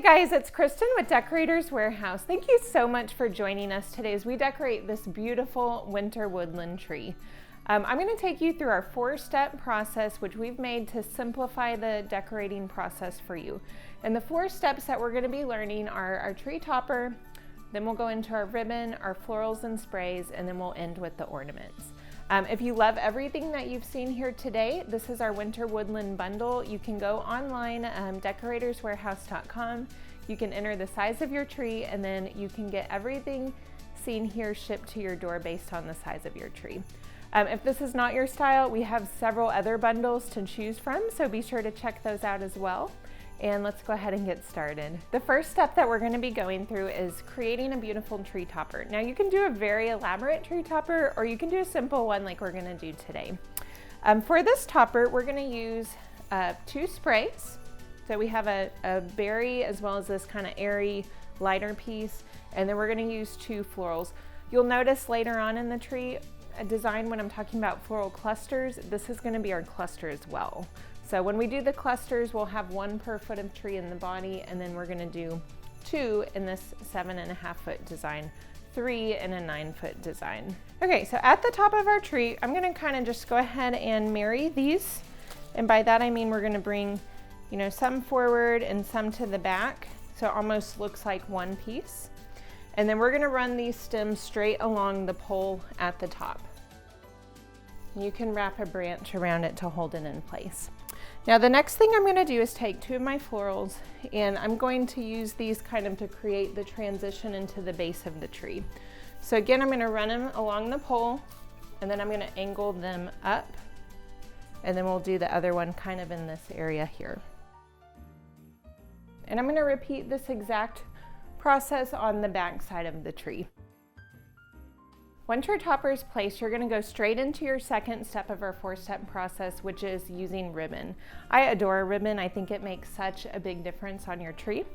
Hi guys, it's Kristen with Decorator's Warehouse. Thank you so much for joining us today as we decorate this beautiful winter woodland tree. I'm going to take you through our 4-step process, which we've made to simplify the decorating process for you. And the 4 steps that we're going to be learning are our tree topper, then we'll go into our ribbon, our florals and sprays, and then we'll end with the ornaments. If you love everything that you've seen here today, this is our winter woodland bundle. You can go online, decoratorswarehouse.com. You can enter the size of your tree, and then you can get everything seen here shipped to your door based on the size of your tree. If this is not your style, we have several other bundles to choose from, so be sure to check those out as well. And let's go ahead and get started. The first step that we're going to be going through is creating a beautiful tree topper. Now you can do a very elaborate tree topper, or you can do a simple one like we're going to do today. For this topper, we're going to use 2 sprays. So we have a berry as well as this kind of airy lighter piece, and then we're going to use 2 florals. You'll notice later on in the tree design when I'm talking about floral clusters, this is going to be our cluster as well. So when we do the clusters, we'll have 1 per foot of tree in the body, and then we're going to do 2 in this 7.5 foot design, 3 in a 9 foot design. Okay, so at the top of our tree, I'm going to kind of just go ahead and marry these. And by that I mean we're going to bring, some forward and some to the back, so it almost looks like one piece. And then we're going to run these stems straight along the pole at the top. You can wrap a branch around it to hold it in place. Now the next thing I'm going to do is take 2 of my florals, and I'm going to use these kind of to create the transition into the base of the tree. So again, I'm going to run them along the pole, and then I'm going to angle them up, and then we'll do the other one kind of in this area here. And I'm going to repeat this exact process on the back side of the tree. Once your topper is placed, you're going to go straight into your second step of our 4-step process, which is using ribbon. I adore ribbon. I think it makes such a big difference on your tree.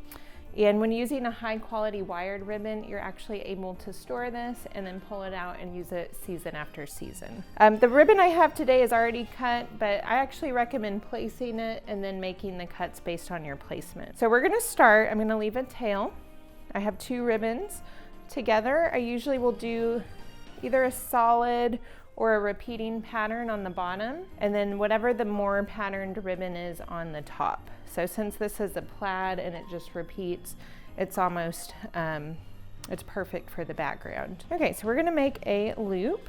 And when using a high quality wired ribbon, you're actually able to store this and then pull it out and use it season after season. The ribbon I have today is already cut, but I actually recommend placing it and then making the cuts based on your placement. So we're going to start, I'm going to leave a tail. I have 2 ribbons together. I usually will do either a solid or a repeating pattern on the bottom, and then whatever the more patterned ribbon is on the top. So since this is a plaid and it just repeats, it's almost, it's perfect for the background. Okay, so we're gonna make a loop,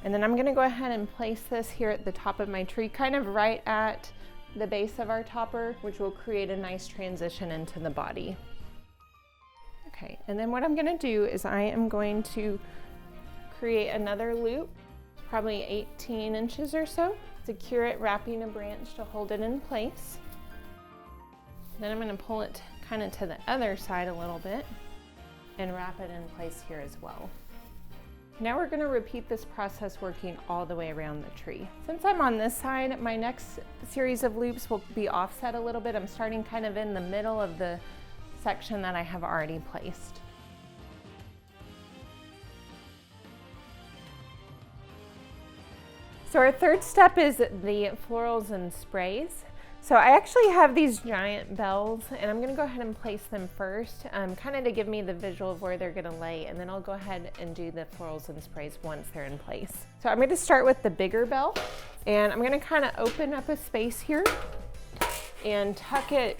and then I'm gonna go ahead and place this here at the top of my tree, kind of right at the base of our topper, which will create a nice transition into the body. Okay, and then what I'm gonna do is I am going to create another loop, probably 18 inches or so. Secure it, wrapping a branch to hold it in place. Then I'm going to pull it kind of to the other side a little bit and wrap it in place here as well. Now we're going to repeat this process working all the way around the tree. Since I'm on this side, my next series of loops will be offset a little bit. I'm starting kind of in the middle of the section that I have already placed. So our 3rd step is the florals and sprays. So I actually have these giant bells, and I'm going to go ahead and place them first, kind of to give me the visual of where they're going to lay, and then I'll go ahead and do the florals and sprays once they're in place. So I'm going to start with the bigger bell, and I'm going to kind of open up a space here and tuck it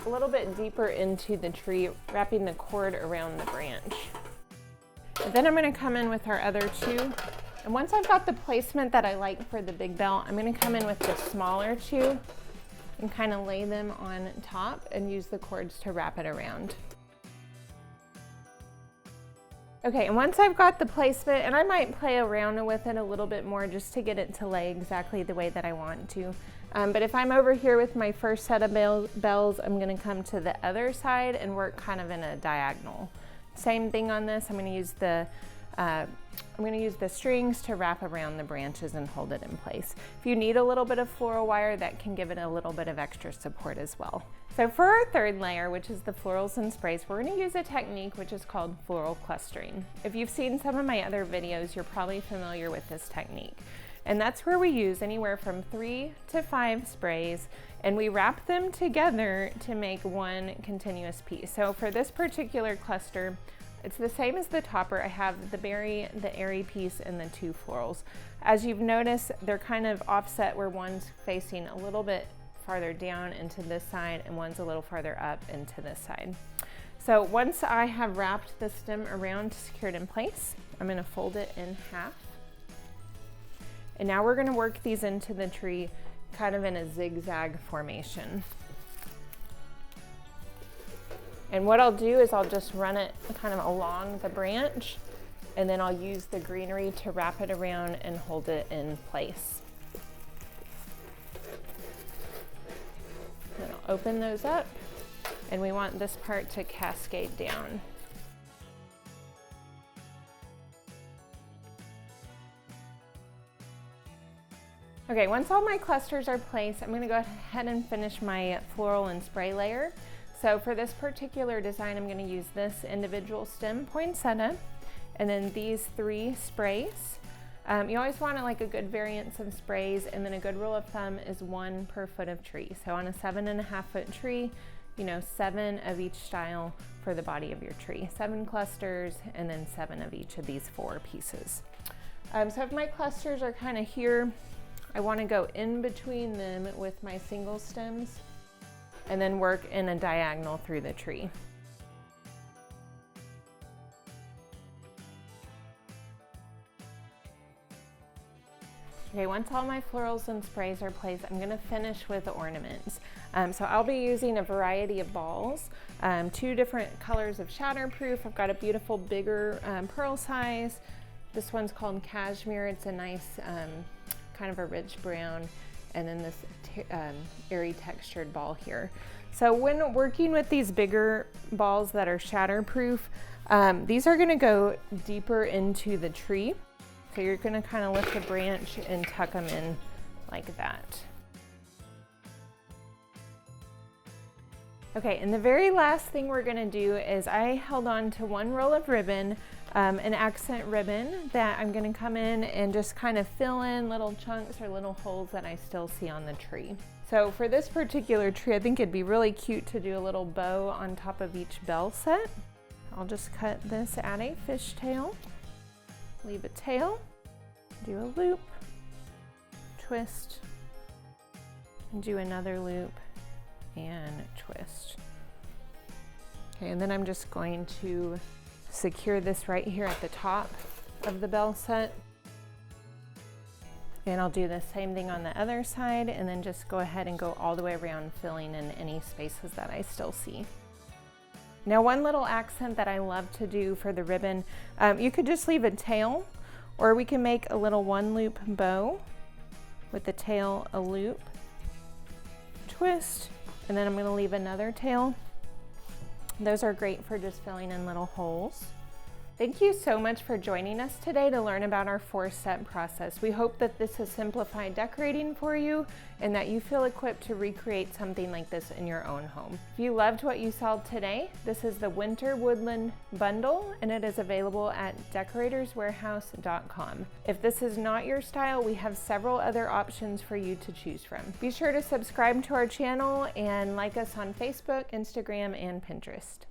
a little bit deeper into the tree, wrapping the cord around the branch. And then I'm going to come in with our other 2. And once I've got the placement that I like for the big bell, I'm going to come in with the smaller 2 and kind of lay them on top and use the cords to wrap it around. Okay, and once I've got the placement, and I might play around with it a little bit more just to get it to lay exactly the way that I want to. But if I'm over here with my first set of bells, I'm going to come to the other side and work kind of in a diagonal. Same thing on this. I'm going to use the strings to wrap around the branches and hold it in place. If you need a little bit of floral wire, that can give it a little bit of extra support as well. So for our 3rd layer, which is the florals and sprays, we're going to use a technique which is called floral clustering. If you've seen some of my other videos, you're probably familiar with this technique. And that's where we use anywhere from 3 to 5 sprays, and we wrap them together to make one continuous piece. So for this particular cluster, it's the same as the topper. I have the berry, the airy piece, and the 2 florals. As you've noticed, they're kind of offset where one's facing a little bit farther down into this side and one's a little farther up into this side. So once I have wrapped the stem around to secure it in place, I'm going to fold it in half. And now we're going to work these into the tree kind of in a zigzag formation. And what I'll do is I'll just run it kind of along the branch, and then I'll use the greenery to wrap it around and hold it in place. Then I'll open those up, and we want this part to cascade down. Okay, once all my clusters are placed, I'm going to go ahead and finish my floral and spray layer. So for this particular design, I'm going to use this individual stem poinsettia and then these 3 sprays. You always want like a good variance of sprays, and then a good rule of thumb is 1 per foot of tree. So on a 7.5 foot tree, 7 of each style for the body of your tree. 7 clusters and then 7 of each of these 4 pieces. So if my clusters are kind of here, I want to go in between them with my single stems and then work in a diagonal through the tree. Okay, once all my florals and sprays are placed, I'm going to finish with the ornaments. So I'll be using a variety of balls, 2 different colors of shatterproof. I've got a beautiful bigger pearl size. This one's called cashmere. It's a nice kind of a rich brown, and then this airy textured ball here. So when working with these bigger balls that are shatterproof, these are going to go deeper into the tree. So you're going to kind of lift the branch and tuck them in like that. Okay, and the very last thing we're going to do is I held on to 1 roll of ribbon, an accent ribbon that I'm going to come in and just kind of fill in little chunks or little holes that I still see on the tree. So for this particular tree, I think it'd be really cute to do a little bow on top of each bell set. I'll just cut this at a fishtail, leave a tail, do a loop, twist, and do another loop and twist. Okay, and then I'm just going to secure this right here at the top of the bell set. And I'll do the same thing on the other side, and then just go ahead and go all the way around, filling in any spaces that I still see. Now, one little accent that I love to do for the ribbon, you could just leave a tail, or we can make a little 1 loop bow with the tail a loop, twist, and then I'm going to leave another tail. Those are great for just filling in little holes. Thank you so much for joining us today to learn about our 4-step process. We hope that this has simplified decorating for you and that you feel equipped to recreate something like this in your own home. If you loved what you saw today, this is the Winter Woodland Bundle, and it is available at decoratorswarehouse.com. If this is not your style, we have several other options for you to choose from. Be sure to subscribe to our channel and like us on Facebook, Instagram, and Pinterest.